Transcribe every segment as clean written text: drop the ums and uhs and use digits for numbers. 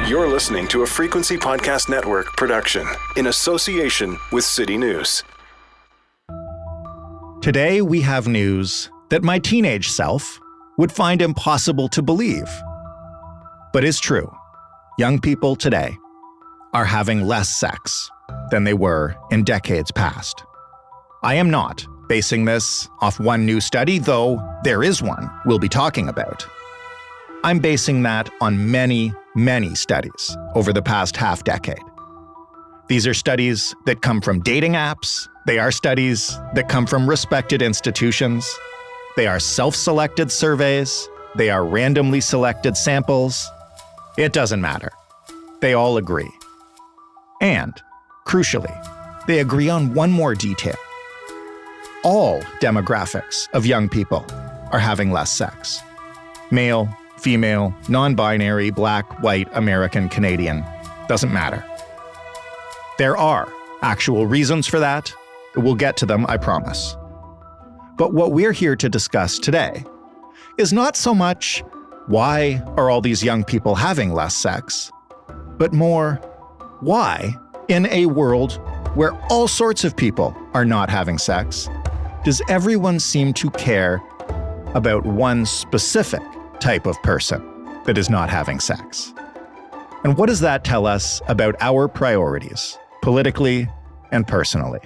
You're listening to a Frequency Podcast Network production in association with CityNews. Today, we have news that my teenage self would find impossible to believe, but is true. Young people today are having less sex than they were in decades past. I am not basing this off one new study, though there is one we'll be talking about. I'm basing that on many, many studies over the past half decade. These are studies that come from dating apps. They are studies that come from respected institutions. They are self-selected surveys. They are randomly selected samples. It doesn't matter. They all agree. And, crucially, they agree on one more detail. All demographics of young people are having less sex. Male, female, non-binary, black, white, American, Canadian, doesn't matter. There are actual reasons for that. We'll get to them, I promise. But what we're here to discuss today is not so much why are all these young people having less sex, but more why, in a world where all sorts of people are not having sex, does everyone seem to care about one specific type of person that is not having sex? And what does that tell us about our priorities, politically and personally?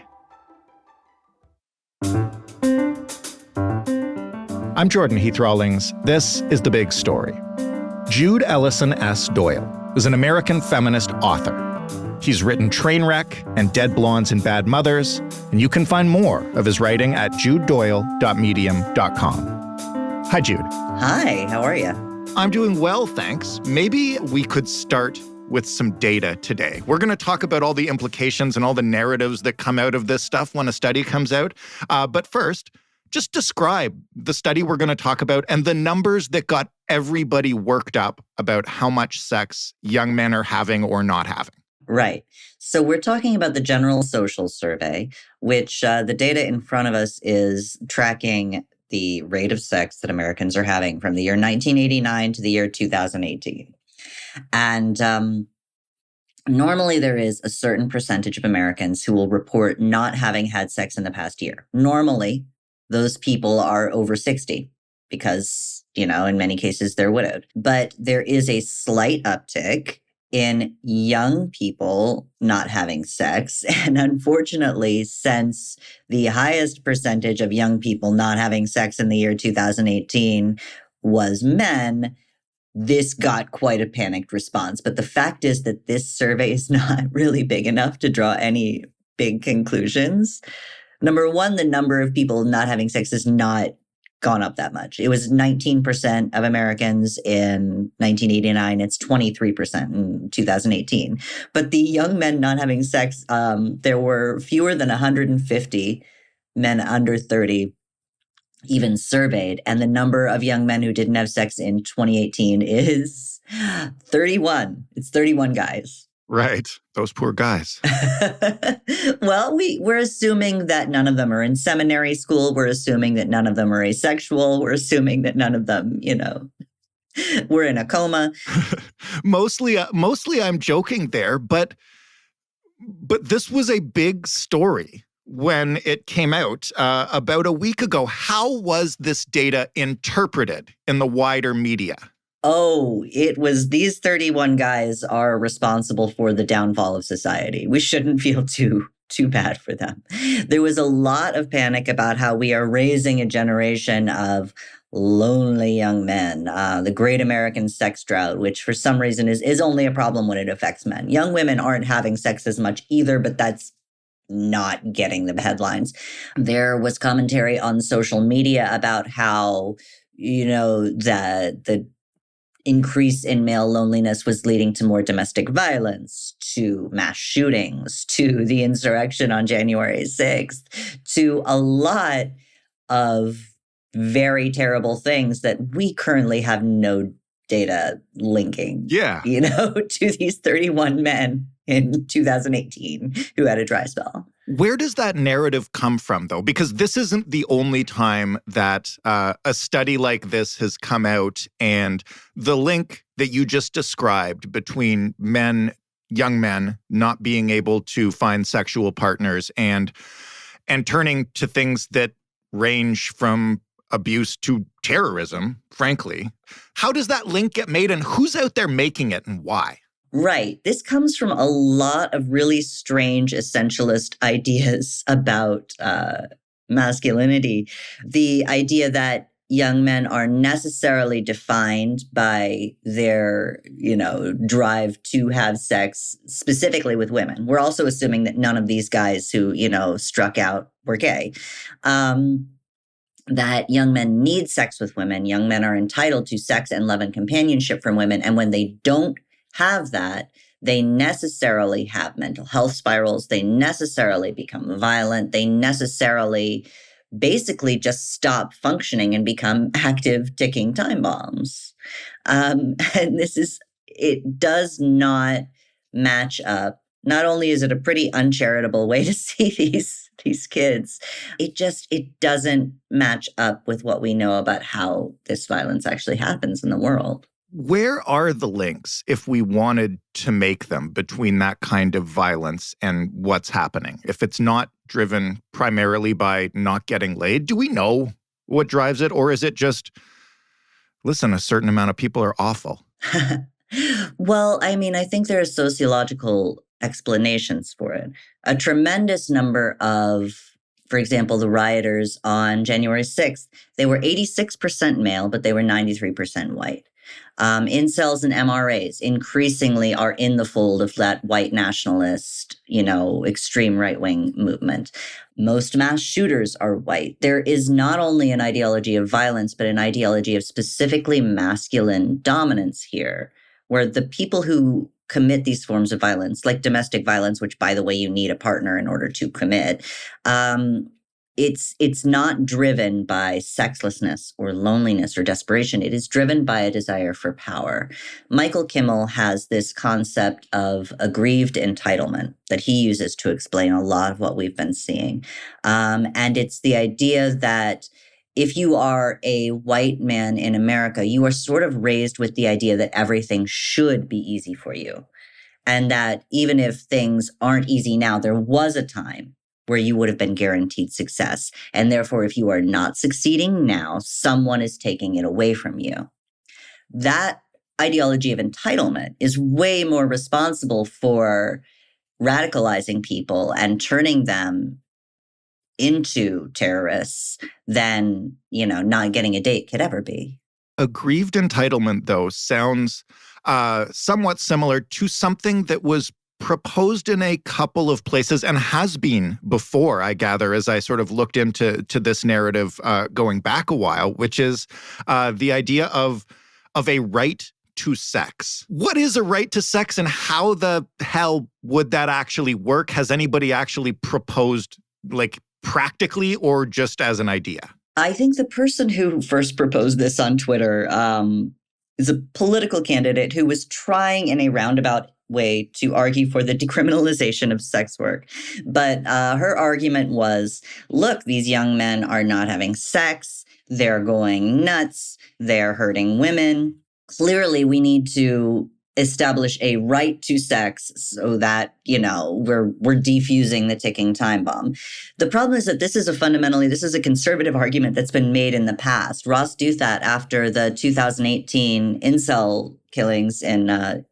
I'm Jordan Heath Rawlings. This is The Big Story. Jude Ellison S. Doyle is an American feminist author. He's written Trainwreck and Dead Blondes and Bad Mothers, and you can find more of his writing at judedoyle.medium.com. Hi, Jude. Hi, how are you? I'm doing well, thanks. Maybe we could start with some data today. We're going to talk about all the implications and all the narratives that come out of this stuff when a study comes out. But first, just describe the study we're going to talk about and the numbers that got everybody worked up about how much sex young men are having or not having. Right. So we're talking about the General Social Survey, which the data in front of us is tracking the rate of sex that Americans are having from the year 1989 to the year 2018. And normally there is a certain percentage of Americans who will report not having had sex in the past year. Normally, those people are over 60 because, in many cases they're widowed. But there is a slight uptick in young people not having sex. And unfortunately, since the highest percentage of young people not having sex in the year 2018 was men, this got quite a panicked response. But the fact is that this survey is not really big enough to draw any big conclusions. Number one, the number of people not having sex has not gone up that much. It was 19% of Americans in 1989. It's 23% in 2018. But the young men not having sex, there were fewer than 150 men under 30 even surveyed. And the number of young men who didn't have sex in 2018 is 31. It's 31 guys. Right. Those poor guys. Well, we're assuming that none of them are in seminary school. We're assuming that none of them are asexual. We're assuming that none of them, we're in a coma. Mostly I'm joking there, but this was a big story when it came out about a week ago. How was this data interpreted in the wider media? Oh, it was these 31 guys are responsible for the downfall of society. We shouldn't feel too bad for them. There was a lot of panic about how we are raising a generation of lonely young men, the great American sex drought, which for some reason is only a problem when it affects men. Young women aren't having sex as much either, but that's not getting the headlines. There was commentary on social media about how, the increase in male loneliness was leading to more domestic violence, to mass shootings, to the insurrection on January 6th, to a lot of very terrible things that we currently have no data linking, to these 31 men in 2018 who had a dry spell. Where does that narrative come from, though? Because this isn't the only time that a study like this has come out, and the link that you just described between young men not being able to find sexual partners and turning to things that range from abuse to terrorism, frankly. How does that link get made, and who's out there making it and why? Right. This comes from a lot of really strange essentialist ideas about masculinity. The idea that young men are necessarily defined by their, drive to have sex specifically with women. We're also assuming that none of these guys who, struck out were gay. That young men need sex with women. Young men are entitled to sex and love and companionship from women. And when they don't have that, they necessarily have mental health spirals. They necessarily become violent. They necessarily basically just stop functioning and become active ticking time bombs. And it does not match up. Not only is it a pretty uncharitable way to see these kids, it doesn't match up with what we know about how this violence actually happens in the world. Where are the links, if we wanted to make them, between that kind of violence and what's happening? If it's not driven primarily by not getting laid, do we know what drives it? Or is it just, listen, a certain amount of people are awful? Well, I think there are sociological explanations for it. A tremendous number of, for example, the rioters on January 6th, they were 86% male, but they were 93% white. Incels and MRAs increasingly are in the fold of that white nationalist, extreme right-wing movement. Most mass shooters are white. There is not only an ideology of violence, but an ideology of specifically masculine dominance here, where the people who commit these forms of violence, like domestic violence, which, by the way, you need a partner in order to commit, it's not driven by sexlessness or loneliness or desperation. It is driven by a desire for power. Michael Kimmel has this concept of aggrieved entitlement that he uses to explain a lot of what we've been seeing. And it's the idea that if you are a white man in America, you are sort of raised with the idea that everything should be easy for you. And that even if things aren't easy now, there was a time where you would have been guaranteed success. And therefore, if you are not succeeding now, someone is taking it away from you. That ideology of entitlement is way more responsible for radicalizing people and turning them into terrorists than, not getting a date could ever be. Aggrieved entitlement, though, sounds somewhat similar to something that was proposed in a couple of places and has been before, I gather, as I sort of looked into this narrative going back a while, which is the idea of a right to sex. What is a right to sex, and how the hell would that actually work? Has anybody actually proposed, practically, or just as an idea? I think the person who first proposed this on Twitter is a political candidate who was trying in a roundabout way to argue for the decriminalization of sex work. But her argument was, look, these young men are not having sex. They're going nuts. They're hurting women. Clearly, we need to establish a right to sex so that, we're defusing the ticking time bomb. The problem is that this is a conservative argument that's been made in the past. Ross Douthat, after the 2018 incel killings in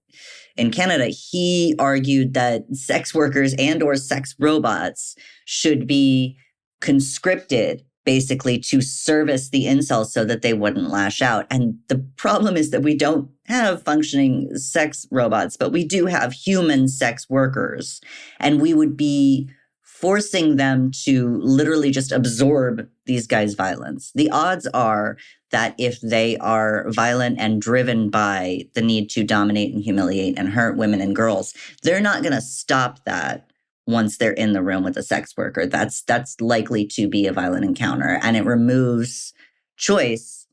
Canada, he argued that sex workers and or sex robots should be conscripted basically to service the incels so that they wouldn't lash out. And the problem is that we don't have functioning sex robots, but we do have human sex workers. And we would be forcing them to literally just absorb these guys' violence. The odds are that if they are violent and driven by the need to dominate and humiliate and hurt women and girls, they're not going to stop that once they're in the room with a sex worker. That's likely to be a violent encounter, and it removes choice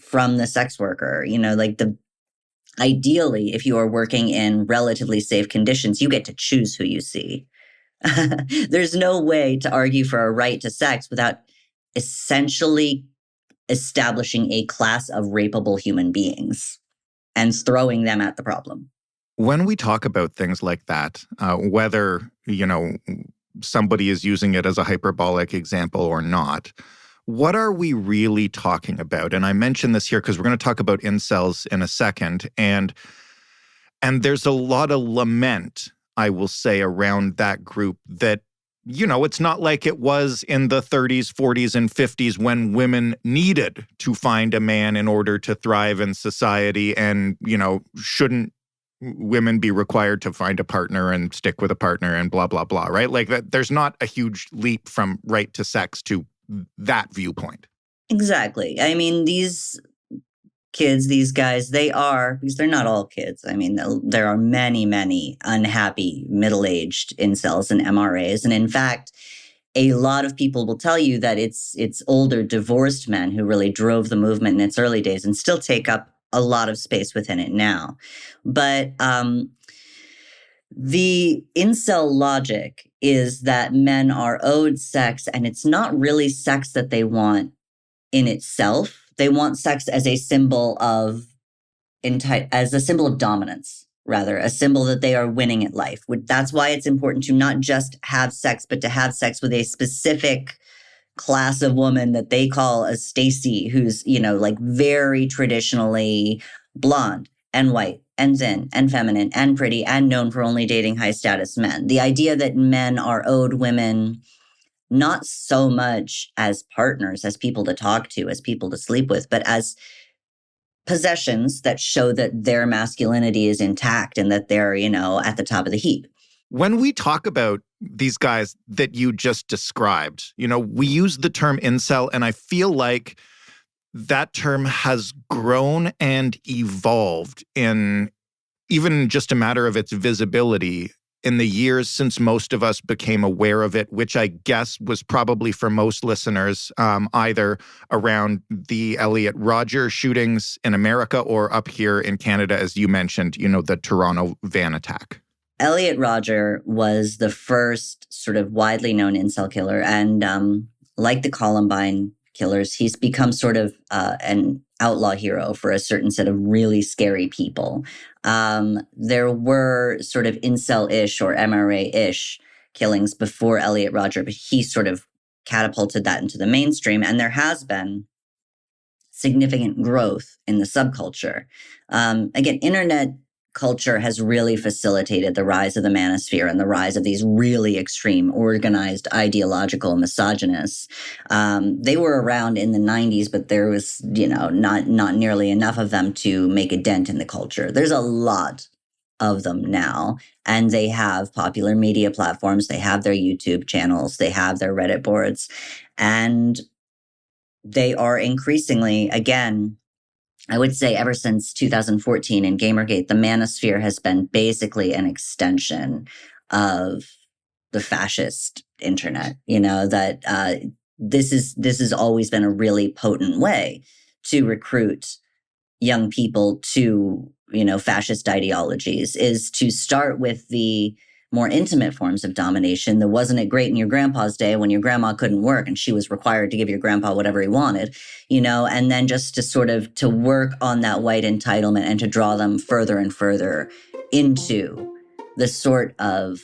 from the sex worker. Ideally, if you are working in relatively safe conditions, you get to choose who you see. There's no way to argue for a right to sex without essentially establishing a class of rapeable human beings. and throwing them at the problem. When we talk about things like that, whether, somebody is using it as a hyperbolic example or not, what are we really talking about? And I mention this here because we're going to talk about incels in a second. And there's a lot of lament, I will say, around that group that, it's not like it was in the 30s, 40s, and 50s when women needed to find a man in order to thrive in society. And, shouldn't women be required to find a partner and stick with a partner and blah, blah, blah, right? Like that, there's not a huge leap from right to sex to that viewpoint. Exactly. I mean, these kids, these guys, because they're not all kids. I mean, there are many, many unhappy middle-aged incels and MRAs. And in fact, a lot of people will tell you that it's older divorced men who really drove the movement in its early days and still take up a lot of space within it now. But the incel logic is that men are owed sex, and it's not really sex that they want in itself. They want sex as a symbol of dominance, rather, a symbol that they are winning at life. That's why it's important to not just have sex, but to have sex with a specific class of woman that they call a Stacy, who's, very traditionally blonde and white and thin and feminine and pretty and known for only dating high status men. The idea that men are owed women not so much as partners, as people to talk to, as people to sleep with, but as possessions that show that their masculinity is intact and that they're, at the top of the heap. When we talk about these guys that you just described, we use the term incel, and I feel like that term has grown and evolved in even just a matter of its visibility in the years since most of us became aware of it, which I guess was probably for most listeners either around the Elliot Rodger shootings in America or up here in Canada, as you mentioned, the Toronto van attack. Elliot Rodger was the first sort of widely known incel killer. And like the Columbine killers, he's become sort of an outlaw hero for a certain set of really scary people. There were sort of incel-ish or MRA-ish killings before Elliot Rodger, but he sort of catapulted that into the mainstream. And there has been significant growth in the subculture. Again, internet culture has really facilitated the rise of the manosphere and the rise of these really extreme, organized, ideological misogynists. They were around in the 90s, but there was, not nearly enough of them to make a dent in the culture. There's a lot of them now, and they have popular media platforms. They have their YouTube channels. They have their Reddit boards, and they are increasingly, again, I would say ever since 2014 in Gamergate, the manosphere has been basically an extension of the fascist internet. This has always been a really potent way to recruit young people to, fascist ideologies, is to start with the more intimate forms of domination. That wasn't it great in your grandpa's day when your grandma couldn't work and she was required to give your grandpa whatever he wanted, and then just to sort of to work on that white entitlement and to draw them further and further into the sort of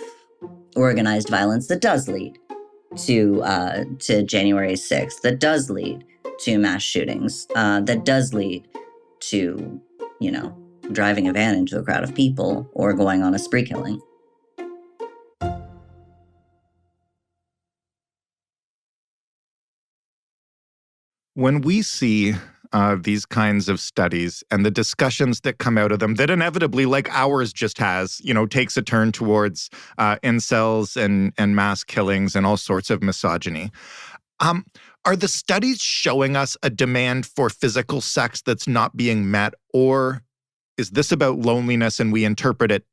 organized violence that does lead to January 6th, that does lead to mass shootings, that does lead to, driving a van into a crowd of people or going on a spree killing. When we see these kinds of studies and the discussions that come out of them that inevitably, like ours just has, takes a turn towards incels and mass killings and all sorts of misogyny, are the studies showing us a demand for physical sex that's not being met? Or is this about loneliness and we interpret it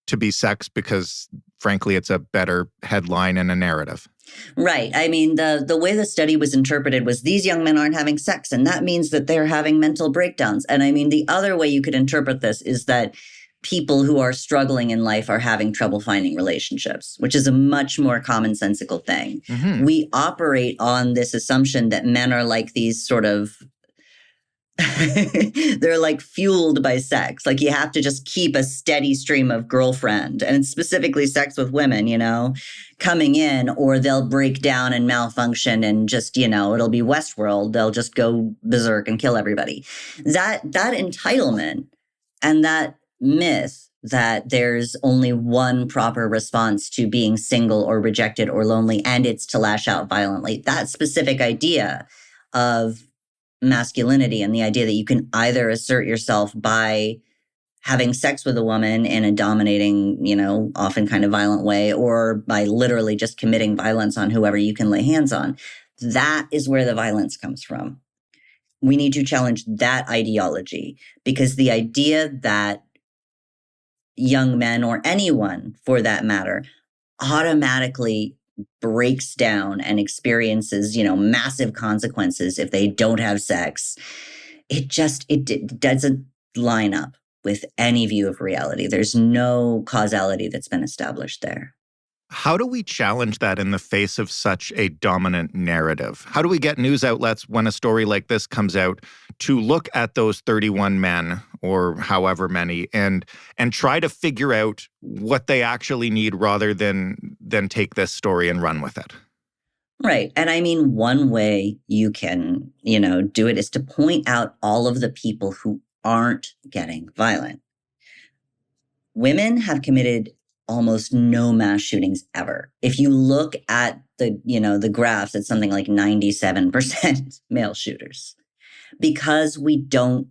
to be sex because, frankly, it's a better headline and a narrative? Right. I mean, the way the study was interpreted was these young men aren't having sex, and that means that they're having mental breakdowns. And I mean, the other way you could interpret this is that people who are struggling in life are having trouble finding relationships, which is a much more commonsensical thing. Mm-hmm. We operate on this assumption that men are like these sort of They're like fueled by sex. Like you have to just keep a steady stream of girlfriend, and specifically sex with women, coming in, or they'll break down and malfunction and just, it'll be Westworld. They'll just go berserk and kill everybody. That entitlement and that myth that there's only one proper response to being single or rejected or lonely, and it's to lash out violently. That specific idea of masculinity and the idea that you can either assert yourself by having sex with a woman in a dominating, often kind of violent way, or by literally just committing violence on whoever you can lay hands on. That is where the violence comes from. We need to challenge that ideology, because the idea that young men, or anyone for that matter, automatically breaks down and experiences, massive consequences if they don't have sex, it doesn't line up with any view of reality. There's no causality that's been established there. How do we challenge that in the face of such a dominant narrative? How do we get news outlets, when a story like this comes out, to look at those 31 men or however many and try to figure out what they actually need, rather than take this story and run with it? Right. And I mean, one way you can, do it is to point out all of the people who aren't getting violent. Women have committed almost no mass shootings ever. If you look at the graphs, it's something like 97% male shooters, because we don't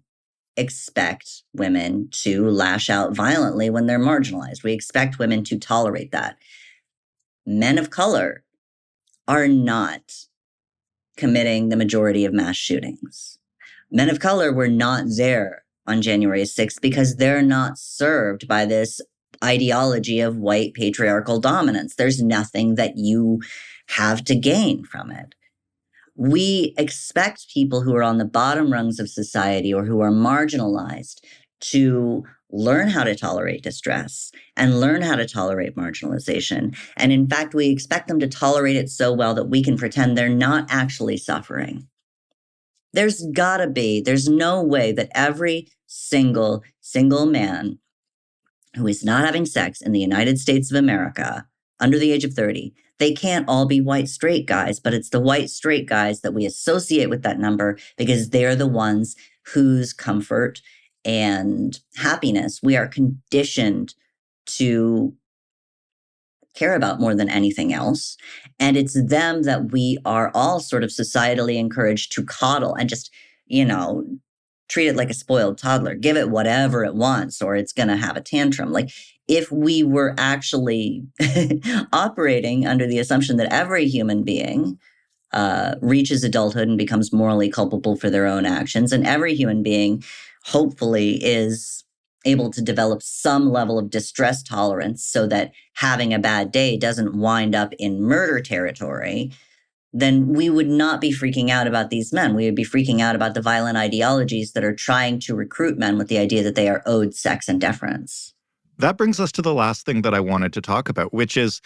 expect women to lash out violently when they're marginalized. We expect women to tolerate that. Men of color are not committing the majority of mass shootings. Men of color were not there on January 6th because they're not served by this ideology of white patriarchal dominance. There's nothing that you have to gain from it. We expect people who are on the bottom rungs of society or who are marginalized to learn how to tolerate distress and learn how to tolerate marginalization. And in fact, we expect them to tolerate it so well that we can pretend they're not actually suffering. There's no way that every single man who is not having sex in the United States of America under the age of 30, they can't all be white straight guys, but it's the white straight guys that we associate with that number because they're the ones whose comfort and happiness we are conditioned to care about more than anything else. And it's them that we are all sort of societally encouraged to coddle and just, treat it like a spoiled toddler, give it whatever it wants, or it's going to have a tantrum. Like, if we were actually operating under the assumption that every human being reaches adulthood and becomes morally culpable for their own actions, and every human being hopefully is able to develop some level of distress tolerance so that having a bad day doesn't wind up in murder territory, then we would not be freaking out about these men. We would be freaking out about the violent ideologies that are trying to recruit men with the idea that they are owed sex and deference. That brings us to the last thing that I wanted to talk about, which is,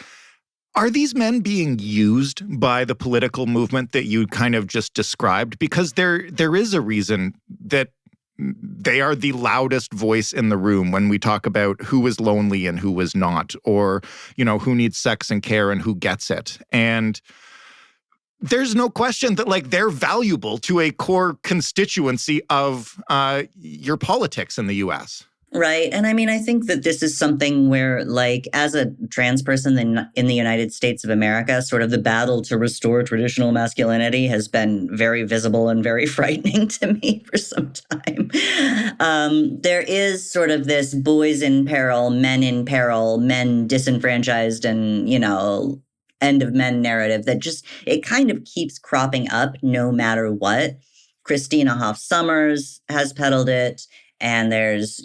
are these men being used by the political movement that you kind of just described? Because there is a reason that they are the loudest voice in the room when we talk about who is lonely and who is not, or, who needs sex and care and who gets it. And there's no question that they're valuable to a core constituency of your politics in the U.S. Right. And I mean, I think that this is something where, as a trans person in the United States of America, sort of the battle to restore traditional masculinity has been very visible and very frightening to me for some time. There is sort of this boys in peril, men disenfranchised, and, end of men narrative that just, it kind of keeps cropping up no matter what. Christina Hoff Sommers has peddled it. And there's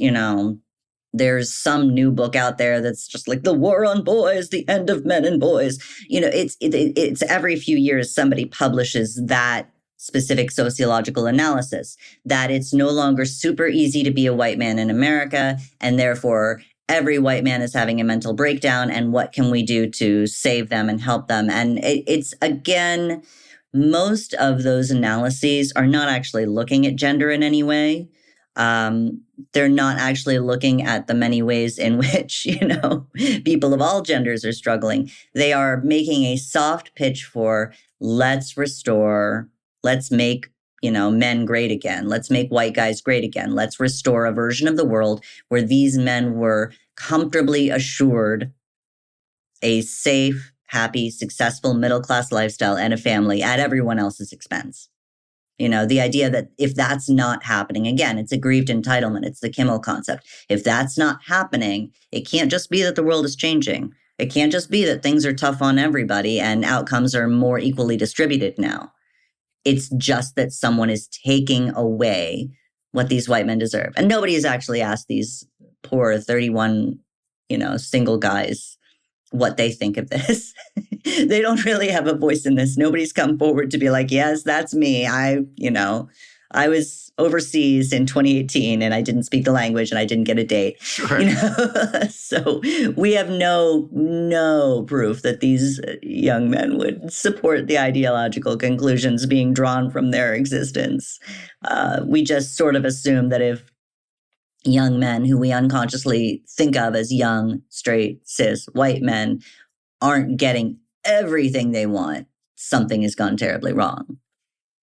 some new book out there that's just like the war on boys, the end of men and boys. It's every few years somebody publishes that specific sociological analysis, that it's no longer super easy to be a white man in America, and therefore every white man is having a mental breakdown, and what can we do to save them and help them? And it's, again, most of those analyses are not actually looking at gender in any way. They're not actually looking at the many ways in which, people of all genders are struggling. They are making a soft pitch for let's make, men great again. Let's make white guys great again. Let's restore a version of the world where these men were comfortably assured a safe, happy, successful middle-class lifestyle and a family at everyone else's expense. The idea that if that's not happening, again, it's aggrieved entitlement. It's the Kimmel concept. If that's not happening, it can't just be that the world is changing. It can't just be that things are tough on everybody and outcomes are more equally distributed now. It's just that someone is taking away what these white men deserve. And nobody has actually asked these poor 31, single guys what they think of this. They don't really have a voice in this. Nobody's come forward to be like, yes, that's me. I was overseas in 2018 and I didn't speak the language and I didn't get a date. Sure. So we have no proof that these young men would support the ideological conclusions being drawn from their existence. We just sort of assume that if young men who we unconsciously think of as young, straight, cis, white men aren't getting everything they want, something has gone terribly wrong.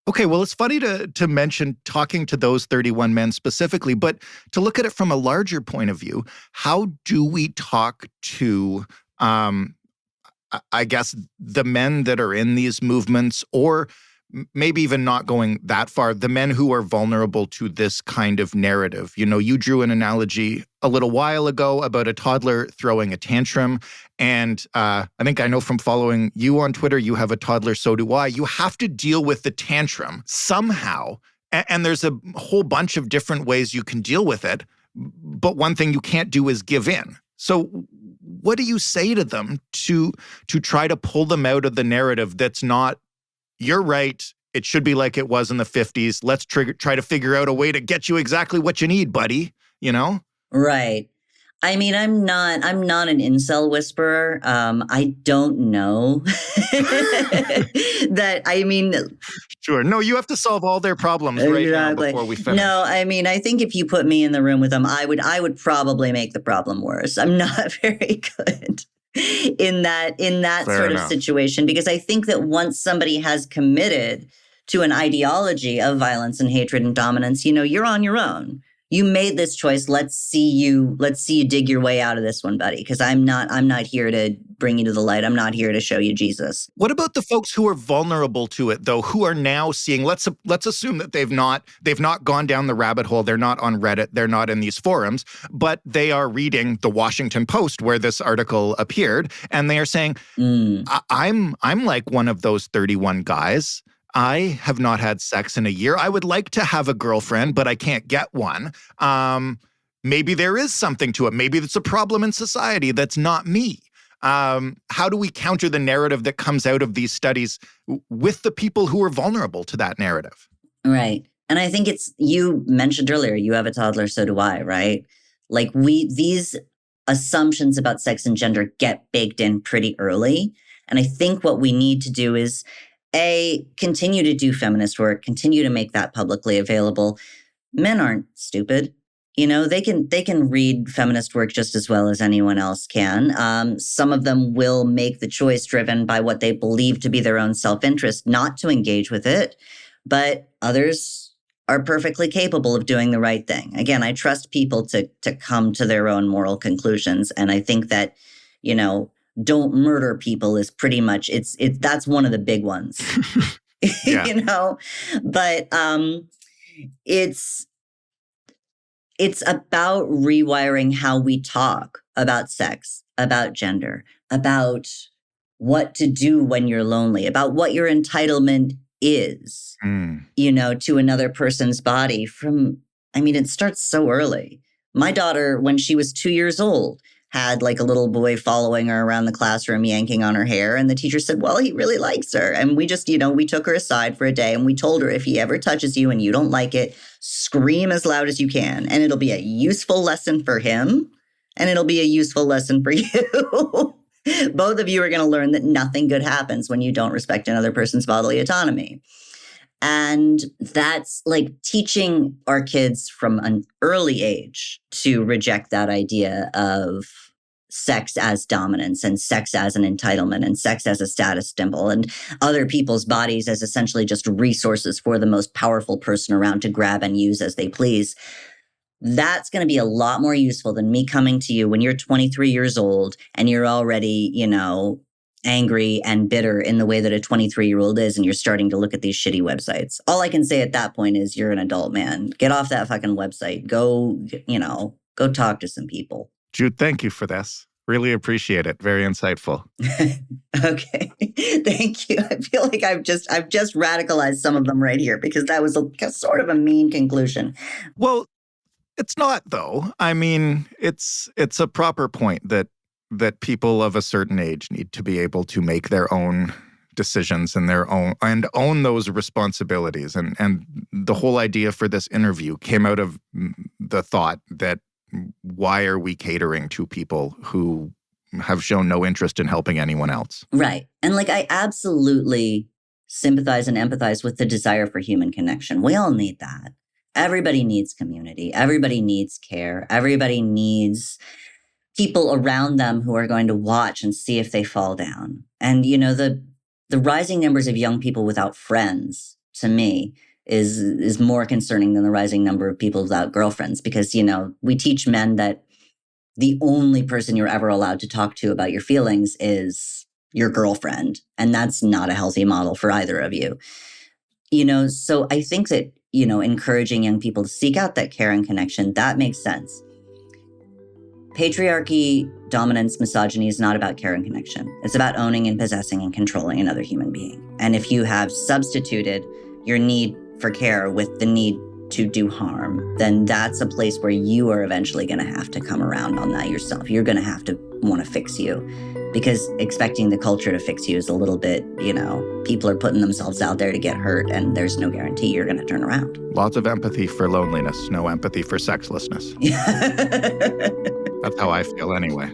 Okay, well, it's funny to mention talking to those 31 men specifically, but to look at it from a larger point of view, how do we talk to, I guess, the men that are in these movements, or maybe even not going that far, the men who are vulnerable to this kind of narrative? You drew an analogy a little while ago about a toddler throwing a tantrum. And I think I know from following you on Twitter, you have a toddler, so do I. You have to deal with the tantrum somehow. And there's a whole bunch of different ways you can deal with it. But one thing you can't do is give in. So what do you say to them to try to pull them out of the narrative that's not, you're right, it should be like it was in the 50s. Let's try to figure out a way to get you exactly what you need, buddy, Right. I mean, I'm not an incel whisperer. I don't know that. I mean, sure. No, you have to solve all their problems right now before we finish. No, I mean, I think if you put me in the room with them, I would probably make the problem worse. I'm not very good in that Fair sort enough. Of situation, because I think that once somebody has committed to an ideology of violence and hatred and dominance, you're on your own. You made this choice. Let's see you dig your way out of this one, buddy. Because I'm not here to bring you to the light. I'm not here to show you Jesus. What about the folks who are vulnerable to it, though, who are now seeing, let's assume that they've not gone down the rabbit hole. They're not on Reddit. They're not in these forums, but they are reading the Washington Post where this article appeared. And they are saying, I'm like one of those 31 guys. I have not had sex in a year. I would like to have a girlfriend, but I can't get one. Maybe there is something to it. Maybe it's a problem in society that's not me. How do we counter the narrative that comes out of these studies with the people who are vulnerable to that narrative? Right. And I think you mentioned earlier, you have a toddler, so do I, right? Like these assumptions about sex and gender get baked in pretty early. And I think what we need to do is continue to do feminist work, continue to make that publicly available. Men aren't stupid. They can read feminist work just as well as anyone else can. Some of them will make the choice driven by what they believe to be their own self-interest not to engage with it, but others are perfectly capable of doing the right thing. Again, I trust people to come to their own moral conclusions. And I think that, don't murder people is pretty much that's one of the big ones. But it's about rewiring how we talk about sex, about gender, about what to do when you're lonely, about what your entitlement is, to another person's body. It starts so early. My daughter, when she was 2 years old, had like a little boy following her around the classroom, yanking on her hair. And the teacher said, well, he really likes her. And we just, we took her aside for a day and we told her, if he ever touches you and you don't like it, scream as loud as you can. And it'll be a useful lesson for him. And it'll be a useful lesson for you. Both of you are going to learn that nothing good happens when you don't respect another person's bodily autonomy. And that's like teaching our kids from an early age to reject that idea of sex as dominance and sex as an entitlement and sex as a status symbol and other people's bodies as essentially just resources for the most powerful person around to grab and use as they please. That's going to be a lot more useful than me coming to you when you're 23 years old and you're already, angry and bitter in the way that a 23-year-old is, and you're starting to look at these shitty websites. All I can say at that point is you're an adult man. Get off that fucking website. Go talk to some people. Jude, thank you for this. Really appreciate it. Very insightful. Okay. Thank you. I feel like I've just radicalized some of them right here because that was a sort of a mean conclusion. Well, it's not, though. I mean, it's a proper point that people of a certain age need to be able to make their own decisions and own those responsibilities. And the whole idea for this interview came out of the thought that why are we catering to people who have shown no interest in helping anyone else? Right. And I absolutely sympathize and empathize with the desire for human connection. We all need that. Everybody needs community. Everybody needs care. Everybody needs people around them who are going to watch and see if they fall down. And, the rising numbers of young people without friends, to me, is more concerning than the rising number of people without girlfriends. Because, we teach men that the only person you're ever allowed to talk to about your feelings is your girlfriend. And that's not a healthy model for either of you. So I think that, encouraging young people to seek out that care and connection, that makes sense. Patriarchy, dominance, misogyny is not about care and connection. It's about owning and possessing and controlling another human being. And if you have substituted your need for care with the need to do harm, then that's a place where you are eventually going to have to come around on that yourself. You're going to have to want to fix you, because expecting the culture to fix you is a little bit, people are putting themselves out there to get hurt, and there's no guarantee you're going to turn around. Lots of empathy for loneliness, no empathy for sexlessness. That's how I feel anyway.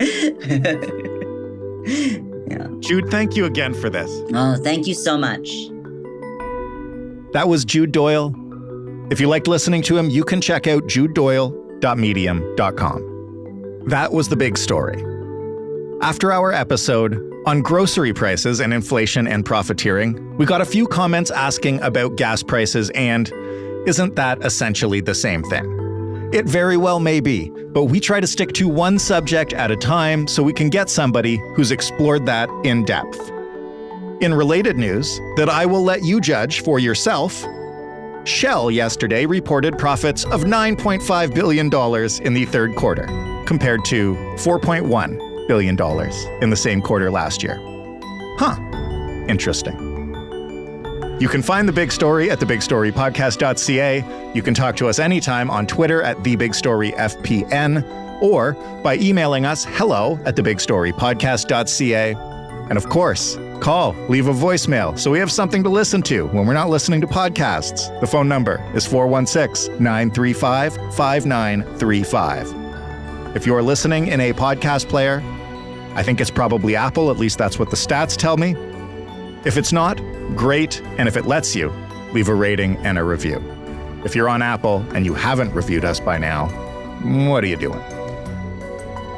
Yeah. Jude, thank you again for this. Oh, thank you so much. That was Jude Doyle. If you liked listening to him, you can check out judedoyle.medium.com. That was the big story. After our episode on grocery prices and inflation and profiteering, we got a few comments asking about gas prices and isn't that essentially the same thing? It very well may be, but we try to stick to one subject at a time so we can get somebody who's explored that in depth. In related news that I will let you judge for yourself, Shell yesterday reported profits of $9.5 billion in the third quarter, compared to $4.1 billion in the same quarter last year. Huh. Interesting. You can find The Big Story at thebigstorypodcast.ca. You can talk to us anytime on Twitter at TheBigStoryFPN or by emailing us hello@thebigstorypodcast.ca. And of course, call, leave a voicemail so we have something to listen to when we're not listening to podcasts. The phone number is 416-935-5935. If you're listening in a podcast player, I think it's probably Apple, at least that's what the stats tell me. If it's not, great, and if it lets you, leave a rating and a review. If you're on Apple and you haven't reviewed us by now, what are you doing?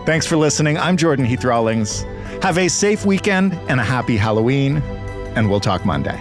Thanks for listening. I'm Jordan Heath Rawlings. Have a safe weekend and a happy Halloween, and we'll talk Monday.